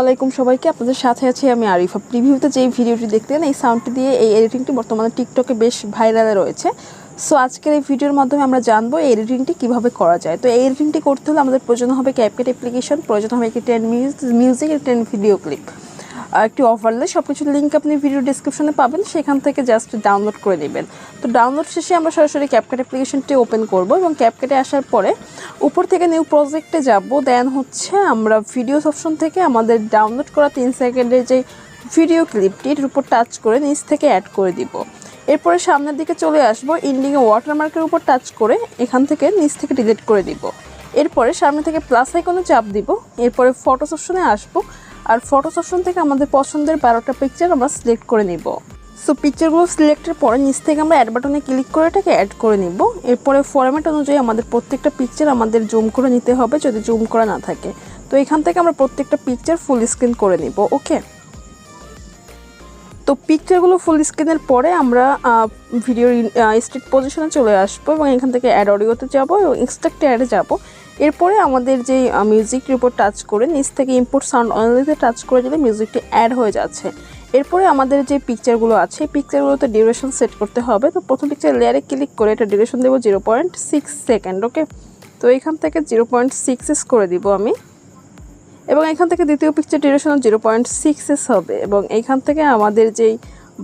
আলাইকুম সবাইকে, আপনাদের সাথে আছি আমি আরিফা। প্রিভিউতে যে ভিডিওটি দেখতেন এই সাউন্ডটি দিয়ে এই এডিটিংটি বর্তমানে টিকটকে বেশ ভাইরালে রয়েছে। সো আজকের এই ভিডিওর মাধ্যমে আমরা জানবো এই এডিটিংটি কীভাবে করা যায়। তো এই এডিটিংটি করতে হলে আমাদের প্রয়োজন হবে CapCut অ্যাপ্লিকেশন, প্রয়োজন হবে একটি 10 মিউজিক, 10 ভিডিও ক্লিপ, একটি ওভারলে। সব কিছুর লিঙ্ক আপনি ভিডিও ডিসক্রিপশনে পাবেন, সেখান থেকে জাস্ট ডাউনলোড করে নেবেন। তো ডাউনলোড শেষে আমরা সরাসরি CapCut অ্যাপ্লিকেশনটি ওপেন করব এবং CapCutে আসার পরে উপর থেকে নিউ প্রজেক্টে যাব। দেন হচ্ছে আমরা ভিডিওস অপশন থেকে আমাদের ডাউনলোড করা 3 সেকেন্ডের যে ভিডিও ক্লিপটি এর উপর টাচ করে নিচ থেকে অ্যাড করে দিব। এরপরে সামনের দিকে চলে আসবো, ইন্ডিংয়ে ওয়াটারমার্কের উপর টাচ করে এখান থেকে নিচ থেকে ডিলিট করে দিব। এরপরে সামনে থেকে প্লাস আইকনে চাপ দিব। এরপরে ফটোস অপশনে আসবো, আর ফটোস অপশন থেকে আমাদের পছন্দের 12টা পিকচার আমরা সিলেক্ট করে নিব। সো পিকচারগুলো সিলেক্টের পরে নিচ থেকে আমরা অ্যাড বাটনে ক্লিক করে এটাকে অ্যাড করে নিব। এরপরে ফরম্যাট অনুযায়ী আমাদের প্রত্যেকটা পিকচার আমাদের জুম করে নিতে হবে যদি জুম করা না থাকে। তো এখান থেকে আমরা প্রত্যেকটা পিকচার ফুল স্ক্রিন করে নিব। ওকে, তো পিকচারগুলো ফুল স্ক্রিনের পরে আমরা ভিডিওর স্ট্রেট পজিশনে চলে আসবো এবং এখান থেকে অ্যাড অডিওতে যাব এবং এক্সট্রাক্ট অ্যাডে যাব। এরপরে আমাদের যে মিউজিকটির উপর টাচ করে নিচ থেকে ইম্পোর্ট সাউন্ড অনলিতে টাচ করে দিলে মিউজিকটি অ্যাড হয়ে যাচ্ছে। এরপরে আমাদের যে পিকচারগুলো আছে পিকচারগুলোতে ডিউরেশন সেট করতে হবে। তো প্রথম পিকচার লেয়ারে ক্লিক করে এটা ডিউরেশন দেবো 0.6 সেকেন্ড। ওকে, তো এখান থেকে 0.6s করে দিব আমি, এবং এখান থেকে দ্বিতীয় পিকচার ডিউরেশন 0.6s হবে এবং এইখান থেকে আমাদের যেই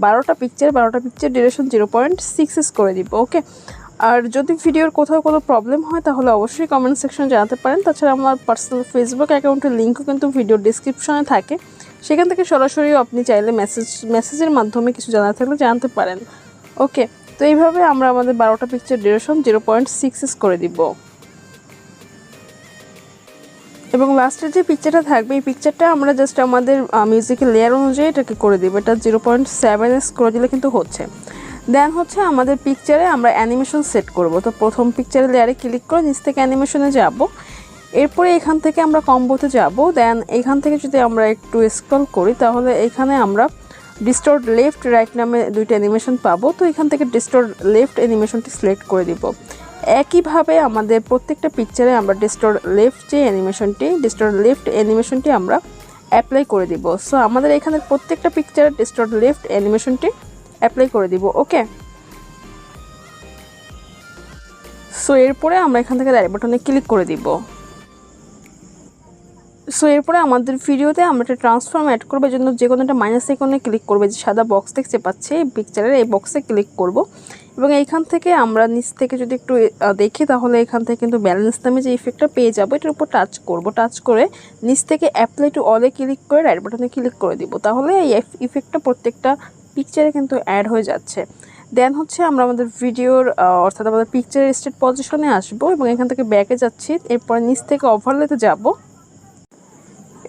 12টা পিকচার ডিউরেশন 0.6s করে দিব। ওকে, আর যদি ভিডিওর কোথাও কোনো প্রবলেম হয় তাহলে অবশ্যই কমেন্ট সেকশনে জানাতে পারেন। তাছাড়া আমার পার্সোনাল ফেসবুক অ্যাকাউন্টের লিঙ্কও কিন্তু ভিডিওর ডিসক্রিপশনে থাকে, সেখান থেকে সরাসরি আপনি চাইলে মেসেজের মাধ্যমে কিছু জানার থাকলে জানতে পারেন। ওকে, তো এইভাবে আমরা আমাদের 12টা পিকচার ডিউরেশন 0.6s করে দিব। এবং লাস্টের যে পিকচারটা থাকবে এই পিকচারটা আমরা জাস্ট আমাদের মিউজিকের লেয়ার অনুযায়ী এটাকে করে দিব। এটা 0.7s করে দিলে কিন্তু হচ্ছে। দেন হচ্ছে আমাদের পিকচারে আমরা অ্যানিমেশন সেট করব। তো প্রথম পিকচারের লেয়ারে ক্লিক করে নিচ থেকে অ্যানিমেশনে যাব। এরপরে এখান থেকে আমরা কম্বোতে যাব। দেন এখান থেকে যদি আমরা একটু স্ক্রল করি তাহলে এখানে আমরা ডিস্টর্ট লেফট রাইট নামে দুইটা অ্যানিমেশন পাবো। তো এখান থেকে ডিস্টর্ট লেফট অ্যানিমেশনটি সিলেক্ট করে দিব। একইভাবে আমাদের প্রত্যেকটা পিকচারে আমরা ডিস্টর্ট লেফট অ্যানিমেশনটি আমরা অ্যাপ্লাই করে দিব। সো আমাদের এখানে প্রত্যেকটা পিকচারে ডিস্টর্ট লেফট অ্যানিমেশনটি অ্যাপ্লাই করে দিব। ওকে, সো এরপরে আমরা এখান থেকে রাইট বাটনে ক্লিক করে দিব। সো এরপরে আমাদের ভিডিওতে আমরা একটা ট্রান্সফর্ম অ্যাড করবো, জন্য যে কোনো একটা মাইনাস আইকনে ক্লিক করবে, যে সাদা বক্স দেখতে পাচ্ছে এই পিকচারের এই বক্সে ক্লিক করব এবং এইখান থেকে আমরা নিচ থেকে যদি একটু দেখি তাহলে এখান থেকে কিন্তু ব্যালেন্স নামে যে ইফেক্টটা পেয়ে যাবো, এটার উপর টাচ করব। টাচ করে নিচ থেকে অ্যাপ্লাই টু অলে ক্লিক করে রাইট বাটনে ক্লিক করে দিব। তাহলে এই ইফেক্টটা প্রত্যেকটা পিকচারে কিন্তু অ্যাড হয়ে যাচ্ছে। দেন হচ্ছে আমরা আমাদের ভিডিওর অর্থাৎ আমাদের পিকচারের স্ট্রেট পজিশনে আসবো এবং এখান থেকে ব্যাকে যাচ্ছি। এরপর নিচ থেকে ওভারলেতে যাব।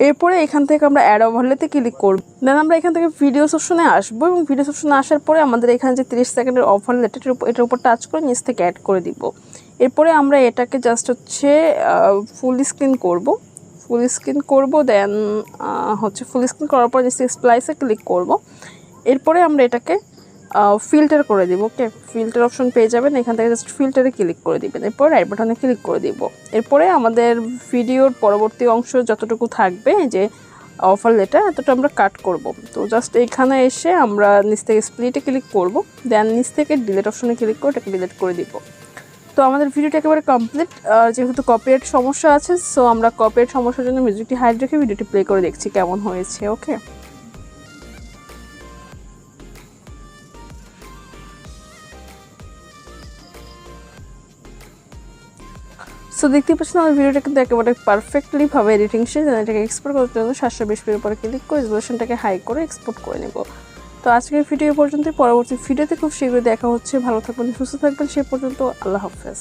এরপরে এখান থেকে আমরা অ্যাড ওভারলেতে ক্লিক করব। দেন আমরা এখান থেকে ভিডিওস অপশনে আসবো এবং ভিডিওস অপশনে আসার পরে আমাদের এখানে যে 30 সেকেন্ডের ওভারলেট এটার উপর টাচ করে নিচ থেকে অ্যাড করে দিব। এরপরে আমরা এটাকে জাস্ট হচ্ছে ফুল স্ক্রিন করব। দেন হচ্ছে ফুল স্ক্রিন করার পর নিচ থেকে স্প্লাইসে ক্লিক করব। এরপরে আমরা এটাকে ফিল্টার করে দিব। ওকে, ফিল্টার অপশন পেয়ে যাবেন, এখান থেকে জাস্ট ফিল্টারে ক্লিক করে দিবেন। এরপর রাইট বাটনে ক্লিক করে দিব। এরপরে আমাদের ভিডিওর পরবর্তী অংশ যতটুকু থাকবে যে ওভারলেটা এতটা আমরা কাট করব। তো জাস্ট এখানে এসে আমরা নিচ থেকে স্প্লিটে ক্লিক করব। দেন নিচ থেকে ডিলিট অপশনে ক্লিক করে এটাকে ডিলিট করে দিব। তো আমাদের ভিডিওটা একেবারে কমপ্লিট। যেহেতু কপিরাইট সমস্যা আছে, সো আমরা কপিরাইট সমস্যার জন্য মিউজিকটি হাইড রেখে ভিডিওটি প্লে করে দেখছি কেমন হয়েছে। ওকে, সো দেখতে পাচ্ছেন আমার ভিডিওটা কিন্তু একেবারে পারফেক্টলি ভাবে এডিটিং শেষ। এটাকে এক্সপোর্ট করার জন্য 720p উপরে ক্লিক করে রেজোলিউশনটাকে হাই করে এক্সপোর্ট করে নেব। তো আজকের ভিডিও পর্যন্ত, পরবর্তী ভিডিওতে খুব শীঘ্রই দেখা হচ্ছে। ভালো থাকবেন, সুস্থ থাকবেন, সে পর্যন্ত আল্লাহ হাফেজ।